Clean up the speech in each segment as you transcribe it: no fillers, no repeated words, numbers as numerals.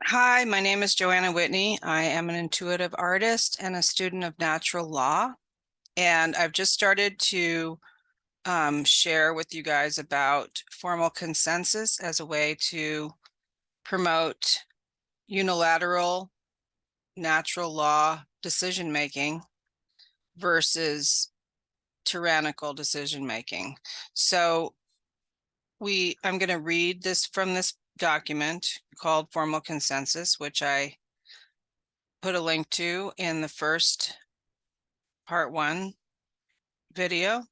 Hi, my name is Joanna Whitney. I am an intuitive artist and a student of natural law. And I've just started to share with you guys about formal consensus as a way to promote unilateral natural law decision making versus tyrannical decision making. So I'm going to read this from this document called Formal Consensus, which I put a link to in the first part 1 video.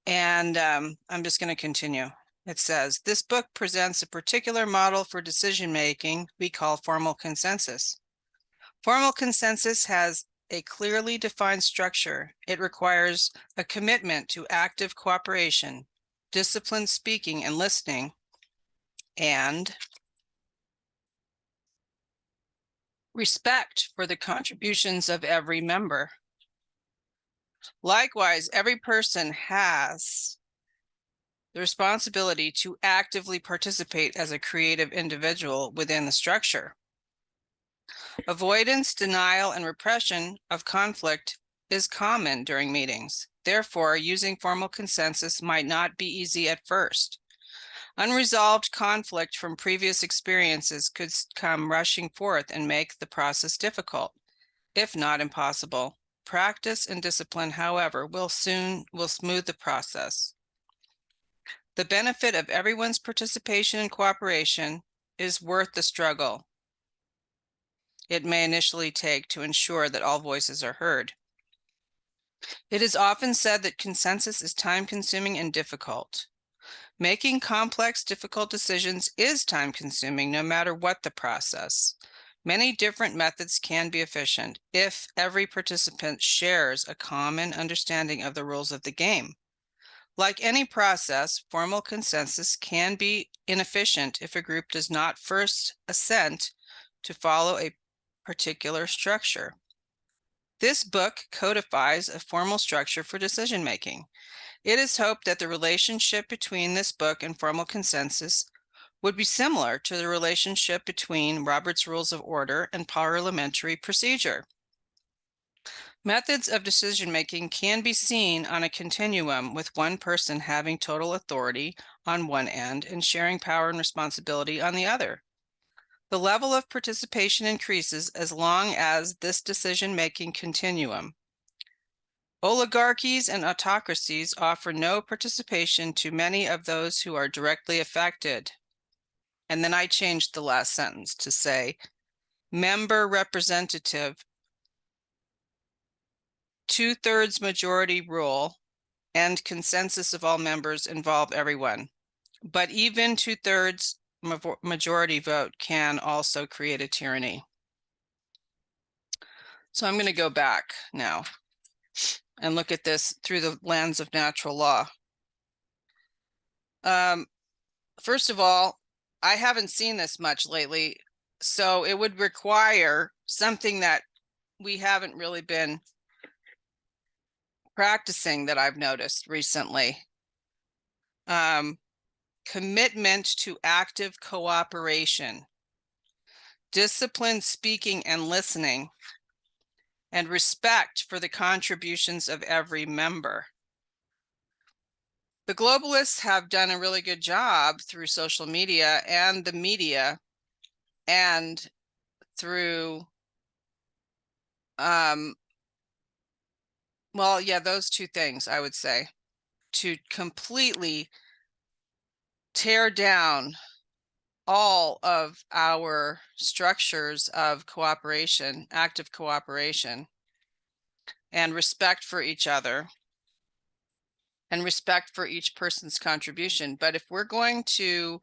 And I'm just going to continue. It says, this book presents a particular model for decision making we call formal consensus. Formal consensus has a clearly defined structure. It requires a commitment to active cooperation, disciplined speaking and listening, and respect for the contributions of every member. Likewise, every person has the responsibility to actively participate as a creative individual within the structure. Avoidance, denial, and repression of conflict is common during meetings. Therefore, using formal consensus might not be easy at first. Unresolved conflict from previous experiences could come rushing forth and make the process difficult, if not impossible. Practice and discipline, however, will smooth the process. The benefit of everyone's participation and cooperation is worth the struggle it may initially take to ensure that all voices are heard. It is often said that consensus is time-consuming and difficult. Making complex, difficult decisions is time-consuming, no matter what the process. Many different methods can be efficient if every participant shares a common understanding of the rules of the game. Like any process, formal consensus can be inefficient if a group does not first assent to follow a particular structure. This book codifies a formal structure for decision-making. It is hoped that the relationship between this book and formal consensus would be similar to the relationship between Robert's Rules of Order and parliamentary procedure. Methods of decision-making can be seen on a continuum, with one person having total authority on one end and sharing power and responsibility on the other. The level of participation increases as long as this decision-making continuum. Oligarchies and autocracies offer no participation to many of those who are directly affected. And then I changed the last sentence to say, member representative, 2/3 majority rule, and consensus of all members involve everyone. But even 2/3 majority vote can also create a tyranny. So I'm going to go back now and look at this through the lens of natural law. First of all, I haven't seen this much lately, so it would require something that we haven't really been practicing that I've noticed recently. Commitment to active cooperation, disciplined speaking and listening, and respect for the contributions of every member. The globalists have done a really good job through social media and the media and through, well, yeah, those two things, I would say, to completely tear down all of our structures of cooperation, active cooperation, and respect for each other, and respect for each person's contribution. But if we're going to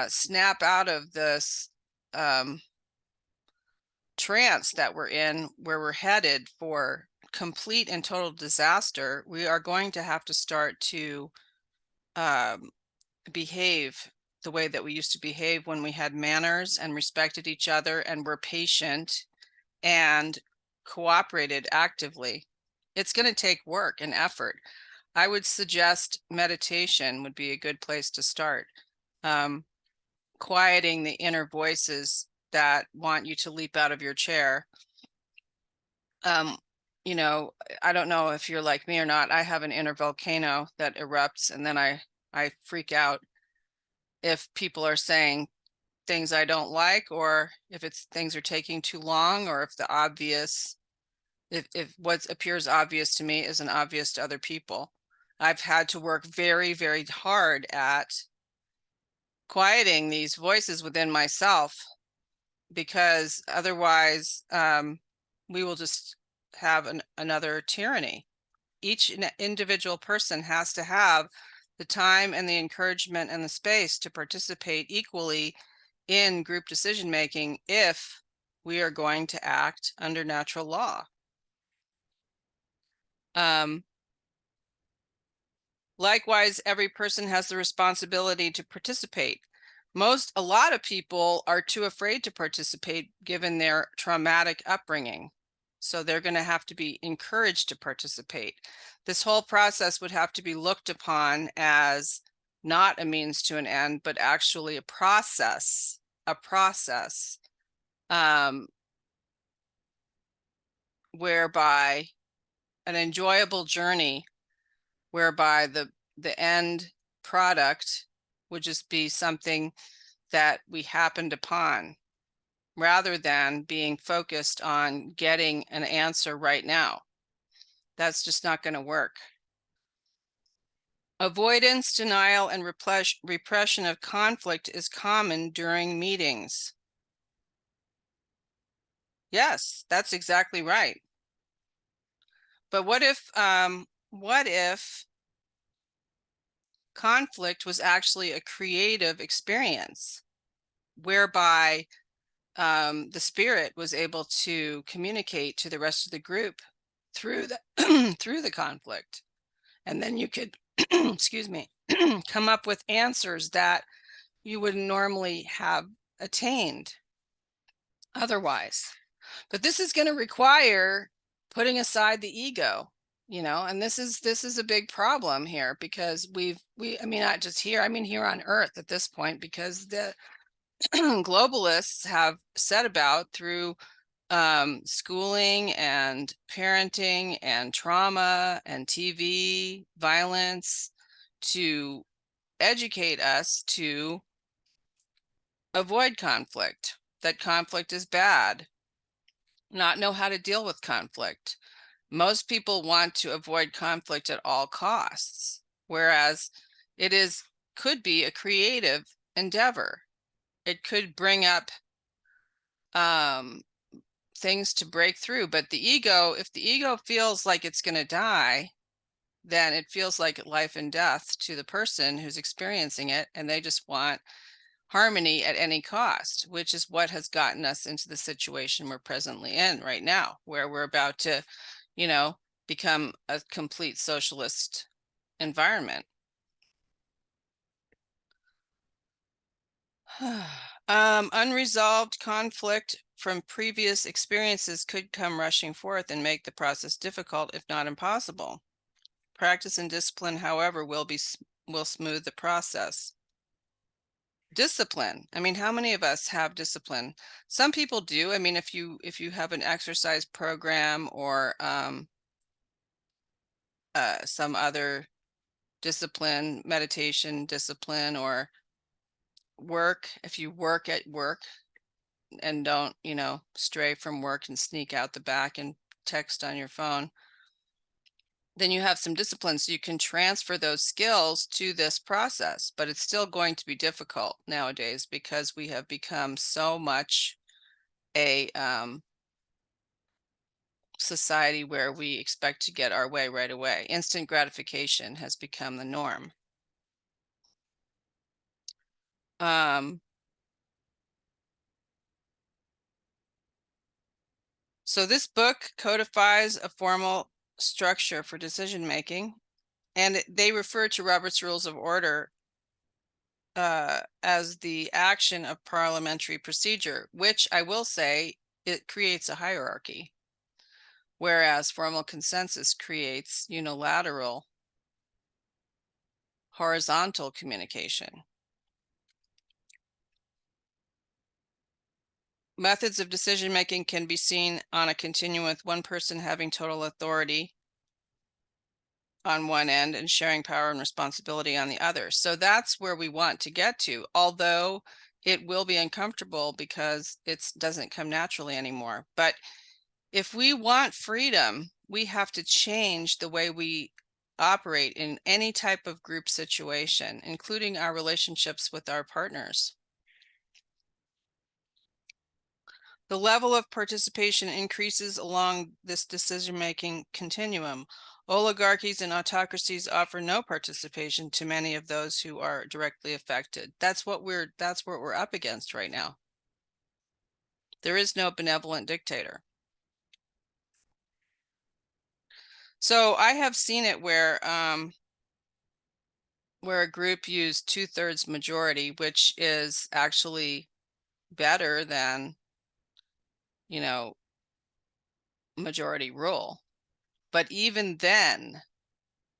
snap out of this trance that we're in, where we're headed for complete and total disaster, we are going to have to start to behave the way that we used to behave when we had manners and respected each other and were patient and cooperated actively. It's going to take work and effort. I would suggest meditation would be a good place to start. quieting the inner voices that want you to leap out of your chair. You know, I don't know if you're like me or not. I have an inner volcano that erupts, and then I freak out if people are saying things I don't like, or if it's things are taking too long, or if the obvious, if what appears obvious to me isn't obvious to other people. I've had to work very, very hard at quieting these voices within myself, because otherwise we will just have another tyranny. Each individual person has to have the time and the encouragement and the space to participate equally in group decision making if we are going to act under natural law. Likewise, every person has the responsibility to participate. A lot of people are too afraid to participate given their traumatic upbringing. So they're going to have to be encouraged to participate. This whole process would have to be looked upon as not a means to an end, but actually a process, whereby an enjoyable journey, whereby the end product would just be something that we happened upon, rather than being focused on getting an answer right now. That's just not going to work. Avoidance, denial, and repression of conflict is common during meetings. Yes, that's exactly right. But what if conflict was actually a creative experience, whereby the spirit was able to communicate to the rest of the group through the through the conflict, and then you could excuse me come up with answers that you wouldn't normally have attained otherwise. But this is going to require putting aside the ego, you know, and this is a big problem here, because I mean, not just here, I mean here on earth at this point, because the globalists have set about through schooling and parenting and trauma and TV violence to educate us to avoid conflict, that conflict is bad, not know how to deal with conflict. Most people want to avoid conflict at all costs, whereas could be a creative endeavor. It could bring up things to break through. But the ego, if the ego feels like it's going to die, then it feels like life and death to the person who's experiencing it, and they just want harmony at any cost, which is what has gotten us into the situation we're presently in right now, where we're about to, you know, become a complete socialist environment. Unresolved conflict from previous experiences could come rushing forth and make the process difficult, if not impossible. Practice and discipline, however, will smooth the process. Discipline. I mean, how many of us have discipline? Some people do. I mean, if you have an exercise program or some other discipline, meditation discipline, or work, if you work at work and don't, you know, stray from work and sneak out the back and text on your phone, then you have some discipline, so you can transfer those skills to this process. But it's still going to be difficult nowadays, because we have become so much a society where we expect to get our way right away. Instant gratification has become the norm. So this book codifies a formal structure for decision making, and they refer to Robert's Rules of Order as the action of parliamentary procedure, which I will say it creates a hierarchy, whereas formal consensus creates unilateral, horizontal communication. methods of decision-making can be seen on a continuum with one person having total authority on one end and sharing power and responsibility on the other. So that's where we want to get to, although it will be uncomfortable because it doesn't come naturally anymore. But if we want freedom, we have to change the way we operate in any type of group situation, including our relationships with our partners. The level of participation increases along this decision-making continuum. Oligarchies and autocracies offer no participation to many of those who are directly affected. That's what we're up against right now. There is no benevolent dictator. So I have seen it where a group used 2/3 majority, which is actually better than, you know, majority rule. But even then,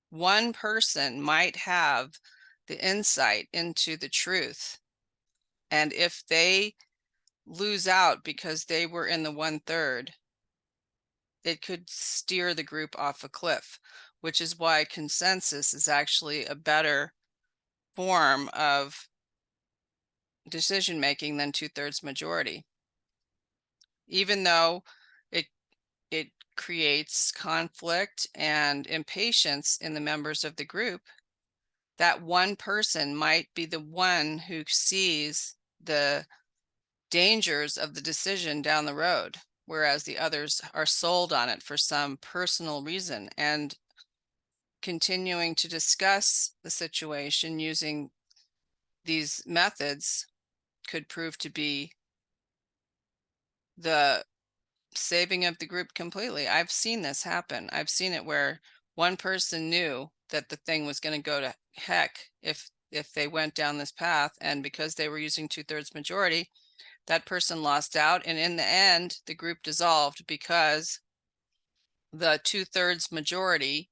one person might have the insight into the truth. And if they lose out because they were in the 1/3, it could steer the group off a cliff, which is why consensus is actually a better form of decision-making than 2/3 majority. Even though it creates conflict and impatience in the members of the group, that one person might be the one who sees the dangers of the decision down the road, whereas the others are sold on it for some personal reason. And continuing to discuss the situation using these methods could prove to be the saving of the group completely. I've seen this happen. I've seen it where one person knew that the thing was going to go to heck if they went down this path, and because they were using 2/3 majority, that person lost out, and in the end the group dissolved because the 2/3 majority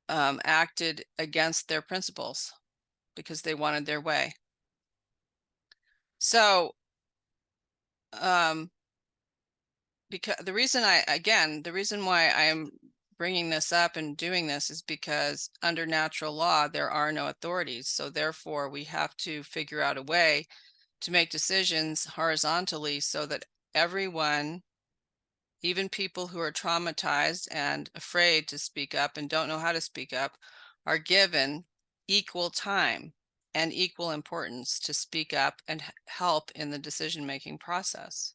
acted against their principles because they wanted their way. So because the reason why I'm bringing this up and doing this is because under natural law, there are no authorities. So therefore, we have to figure out a way to make decisions horizontally so that everyone, even people who are traumatized and afraid to speak up and don't know how to speak up, are given equal time and equal importance to speak up and help in the decision-making process.